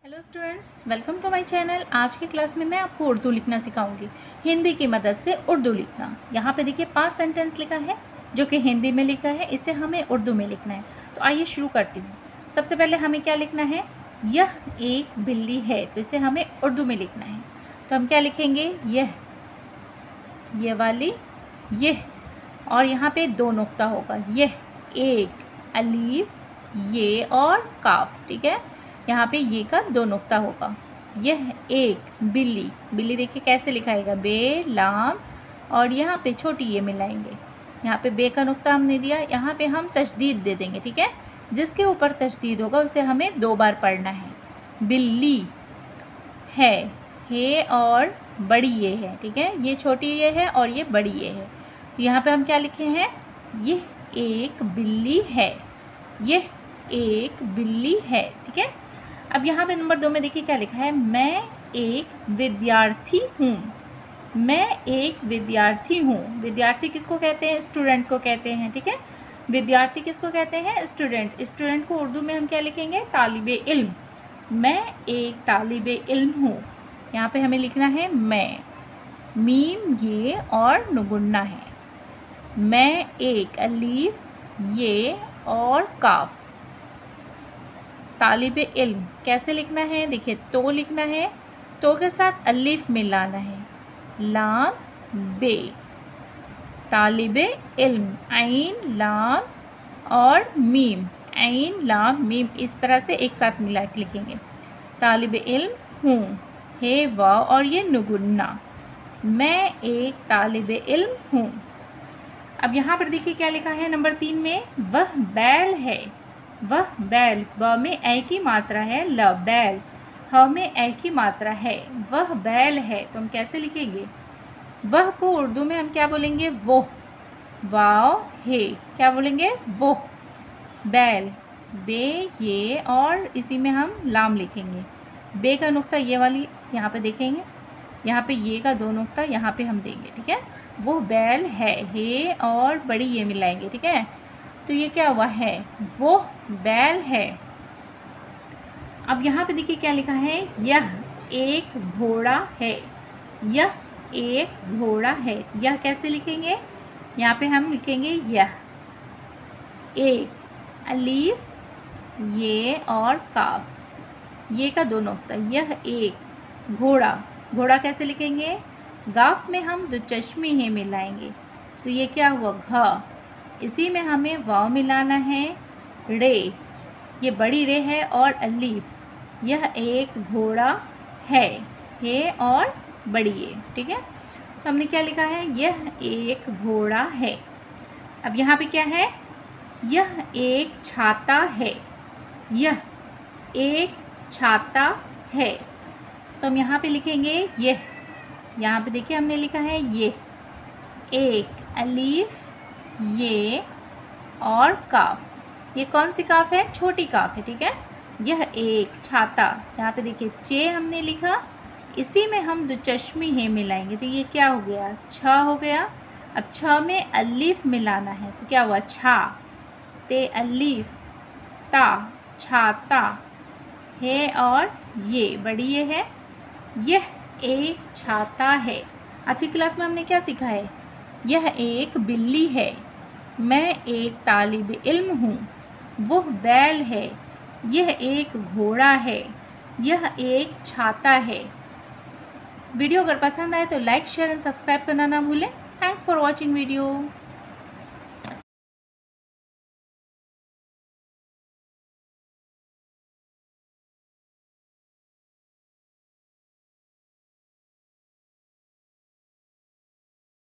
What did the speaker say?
Hello students, welcome to my channel. आज की class में मैं आपको उर्दू लिखना सिखाऊंगी, हिंदी की मदद से उर्दू लिखना। यहाँ पे देखिए 5 सेंटेंस लिखा है जो कि हिंदी में लिखा है, इसे हमें उर्दू में लिखना है। तो आइए शुरू करती हूँ। सबसे पहले हमें क्या लिखना है, यह एक बिल्ली है, तो इसे हमें उर्दू में लिखना है। तो हम क्या लिखेंगे, ये वाली यह, और यहाँ पे 2 नुक्ता होगा, यह एक, अलीफ ये और काफ, ठीक है। यहाँ पे ये का 2 नुक्ता होगा। यह एक बिल्ली, बिल्ली देखिए कैसे लिखाएगा, बे लाम, और यहाँ पे छोटी ये मिलाएंगे। यहाँ पे बे का नुक्ता हमने दिया, यहाँ पे हम तशदीद दे देंगे, ठीक है। जिसके ऊपर तशदीद होगा उसे हमें 2 बार पढ़ना है। बिल्ली है और बड़ी ये है, ठीक है। ये छोटी ये है और ये बड़ी ये है। तो यहाँ पे हम क्या लिखे हैं, यह एक बिल्ली है, यह एक बिल्ली है, ठीक है। अब यहाँ पे नंबर 2 में देखिए क्या लिखा है, मैं एक विद्यार्थी हूँ। मैं एक विद्यार्थी हूँ। विद्यार्थी किसको कहते हैं, स्टूडेंट को कहते हैं, ठीक है। विद्यार्थी किसको कहते हैं, स्टूडेंट। स्टूडेंट को उर्दू में हम क्या लिखेंगे, तालिबे इल्म। मैं एक तालिबे इल्म हूँ। यहाँ पे हमें लिखना है मैं, मीम ये और नुगुन्ना है। मैं एक, अलीफ ये और काफ। तालिबे इल्म कैसे लिखना है, देखिए तो लिखना है, तो के साथ अलीफ मिलाना है, लाम बे, तालिबे इल्म, ऐन लाम और मीम, ऐन लाम मीम, इस तरह से एक साथ मिला के लिखेंगे। तालिबे इल्म हूँ, हे वाव और ये नुगुन्ना, मैं एक तालिबे इल्म हूँ। अब यहाँ पर देखिए क्या लिखा है नंबर 3 में, वह बैल है। वह बैल, ब में ए की मात्रा है, ल बैल, ह में ए की मात्रा है, वह बैल है। तो हम कैसे लिखेंगे, वह को उर्दू में हम क्या बोलेंगे, वो, वाव हे, क्या बोलेंगे, वो। बैल, बे ये और इसी में हम लाम लिखेंगे। बे का नुक्ता ये वाली यहाँ पे देखेंगे, यहाँ पे ये का 2 नुक्ता यहाँ पे हम देंगे, ठीक है। वो बैल है, हे और बड़ी ये मिलाएंगे, ठीक है। तो ये क्या हुआ है, वो बैल है। अब यहाँ पे देखिए क्या लिखा है, यह एक घोड़ा है। यह एक घोड़ा है, यह कैसे लिखेंगे, यहाँ पे हम लिखेंगे यह एक, अलीफ ये और काफ, ये का 2 नुक्ता, यह एक घोड़ा। घोड़ा कैसे लिखेंगे, गाफ में हम 2 चश्मे हैं मिलाएंगे, तो ये क्या हुआ, घ। इसी में हमें वाव मिलाना है, रे, ये बड़ी रे है और अलीफ, यह एक घोड़ा है और बड़ी ये, ठीक है। तो हमने क्या लिखा है, यह एक घोड़ा है। अब यहाँ पे क्या है, यह एक छाता है। यह एक छाता है, तो हम यहाँ पे लिखेंगे यह, यहाँ पे देखिए हमने लिखा है ये एक, अलीफ ये और काफ, ये कौन सी काफ है, छोटी काफ है, ठीक है। यह एक छाता, यहाँ पे देखिए चे हमने लिखा, इसी में हम 2 चश्मे हैं मिलाएंगे, तो ये क्या हो गया, छ हो गया। अब छ में अलीफ मिलाना है, तो क्या हुआ, छा, ते अलीफ, ता, छाता, है और ये बड़ी ये है, यह एक छाता है। आज की क्लास में हमने क्या सीखा है, यह एक बिल्ली है, मैं एक तालिब इल्म हूँ, वो बैल है, यह एक घोड़ा है, यह एक छाता है। वीडियो अगर पसंद आए तो लाइक शेयर एंड सब्सक्राइब करना ना भूलें। Thanks for watching video.